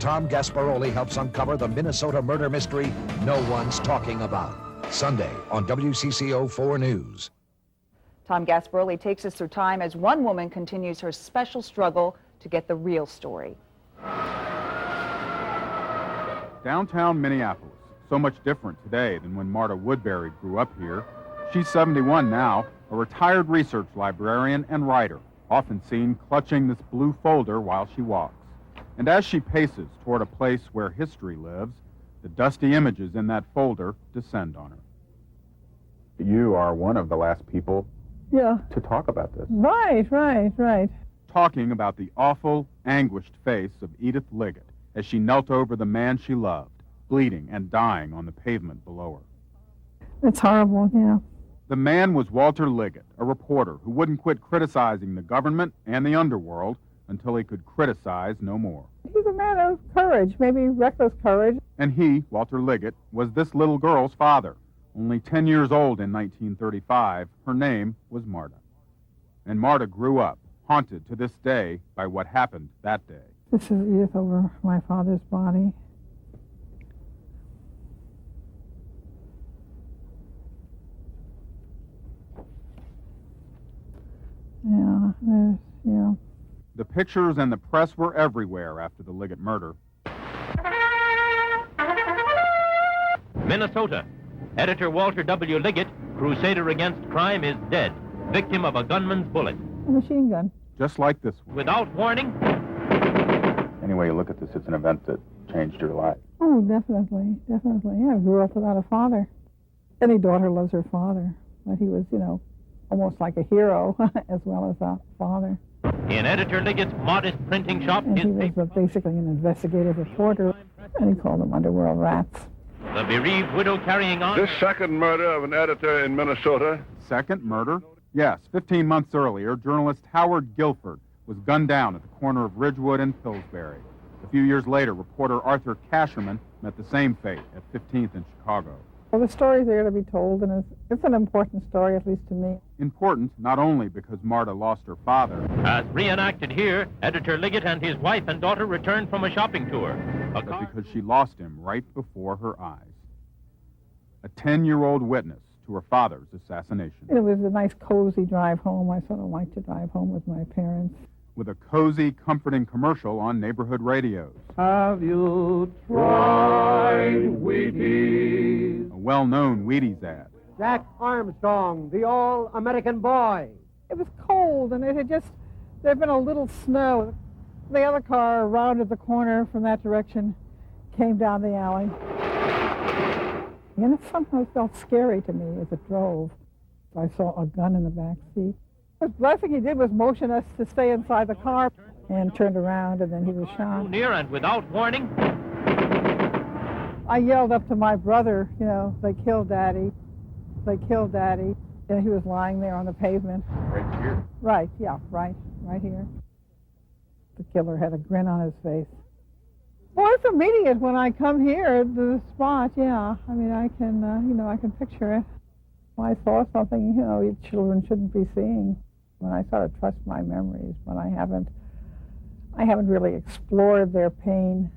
Tom Gasparoli helps uncover the Minnesota murder mystery no one's talking about. Sunday on WCCO 4 News. Tom Gasparoli takes us through time as one woman continues her special struggle to get the real story. Downtown Minneapolis, so much different today than when Marta Woodbury grew up here. She's 71 now, a retired research librarian and writer, often seen clutching this blue folder while she walks. And as she paces toward a place where history lives, the dusty images in that folder descend on her. You are one of the last people to talk about this. Right. Talking about the awful, anguished face of Edith Liggett as she knelt over the man she loved, bleeding and dying on the pavement below her. It's horrible, yeah. The man was Walter Liggett, a reporter who wouldn't quit criticizing the government and the underworld until he could criticize no more. He's a man of courage, maybe reckless courage. And he, Walter Liggett, was this little girl's father. Only 10 years old in 1935, her name was Marta. And Marta grew up, haunted to this day by what happened that day. This is Edith over my father's body. Yeah. The pictures and the press were everywhere after the Liggett murder. Minnesota. Editor Walter W. Liggett, crusader against crime, is dead, victim of a gunman's bullet. A machine gun. Just like this one. Without warning. Any way you look at this, it's an event that changed your life. Oh, definitely. Yeah, I grew up without a father. Any daughter loves her father, but he was, almost like a hero as well as a father. In Editor Liggett's modest printing shop, and he was basically an investigative reporter, and he called them underworld rats. The bereaved widow carrying on. This second murder of an editor in Minnesota. Second murder? Yes, 15 months earlier, journalist Howard Guilford was gunned down at the corner of Ridgewood and Pillsbury. A few years later, reporter Arthur Kasherman met the same fate at 15th in Chicago. Well, the story's there to be told, and it's an important story, at least to me. Important not only because Marta lost her father. As reenacted here, Editor Liggett and his wife and daughter returned from a shopping tour. But because she lost him right before her eyes. A 10-year-old witness to her father's assassination. It was a nice, cozy drive home. I sort of liked to drive home with my parents. With a cozy, comforting commercial on neighborhood radios. Have you tried Wheaties? A well-known Wheaties ad. Jack Armstrong, the all-American boy. It was cold, and there'd been a little snow. The other car rounded the corner from that direction, came down the alley. And it somehow felt scary to me as it drove. I saw a gun in the back seat. The last thing he did was motion us to stay inside the car and turned around, and then he was shot. Near and without warning. I yelled up to my brother, they killed Daddy. They killed Daddy. And he was lying there on the pavement. Right here? Right, yeah, right here. The killer had a grin on his face. Well, it's immediate when I come here to the spot, yeah. I mean, I can picture it. I saw something, children shouldn't be seeing. When I sort of trust my memories, but I haven't really explored their pain,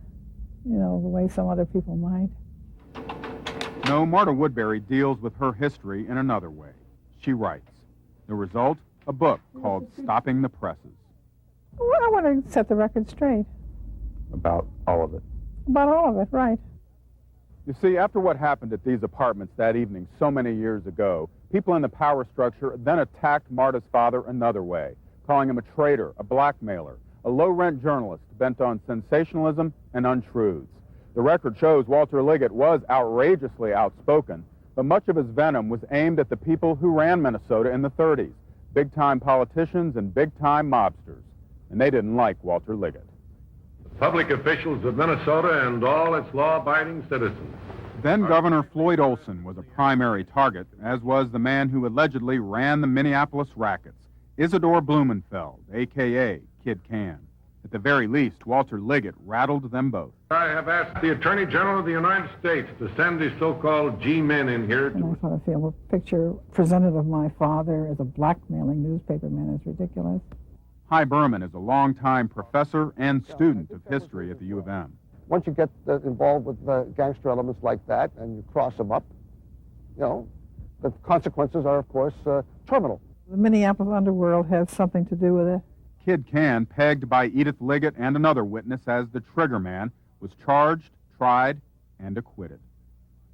the way some other people might. No, Marta Woodbury deals with her history in another way. She writes. The result, a book called Stopping the Presses. Well, I want to set the record straight. About all of it. About all of it, right. You see, after what happened at these apartments that evening so many years ago, people in the power structure then attacked Marta's father another way, calling him a traitor, a blackmailer, a low-rent journalist bent on sensationalism and untruths. The record shows Walter Liggett was outrageously outspoken, but much of his venom was aimed at the people who ran Minnesota in the 30s, big-time politicians and big-time mobsters, and they didn't like Walter Liggett. Public officials of Minnesota and all its law-abiding citizens. Then Governor Floyd Olson was a primary target, as was the man who allegedly ran the Minneapolis rackets, Isidore Blumenfeld, a.k.a. Kid Can. At the very least, Walter Liggett rattled them both. I have asked the Attorney General of the United States to send these so-called G-men in here. And I sort of feel a picture presented of my father as a blackmailing newspaperman is ridiculous. Hy Berman is a longtime professor and student of history at the U of M. once you get involved with gangster elements like that and you cross them up, you know, the consequences are, of course, terminal. The Minneapolis underworld has something to do with it. Kid Can, pegged by Edith Liggett and another witness as the trigger man, was charged, tried, and acquitted.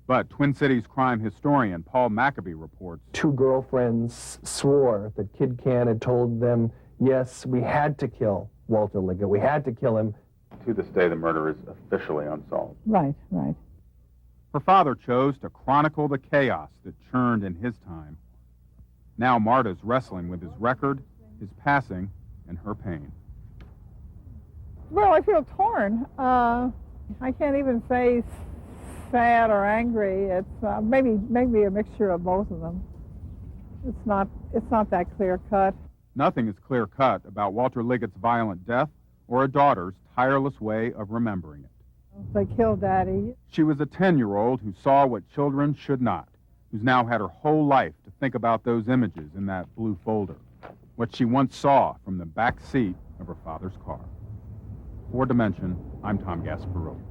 But Twin Cities crime historian Paul Maccabee reports 2 girlfriends swore that Kid Can had told them, yes, we had to kill Walter Liggett. We had to kill him. To this day, the murder is officially unsolved. Right, right. Her father chose to chronicle the chaos that churned in his time. Now Marta's wrestling with his record, his passing, and her pain. Well, I feel torn. I can't even say sad or angry. It's maybe a mixture of both of them. It's not that clear cut. Nothing is clear cut about Walter Liggett's violent death or a daughter's tireless way of remembering it. They killed Daddy. She was a 10-year-old who saw what children should not, who's now had her whole life to think about those images in that blue folder, what she once saw from the back seat of her father's car. For Dimension, I'm Tom Gasparoli.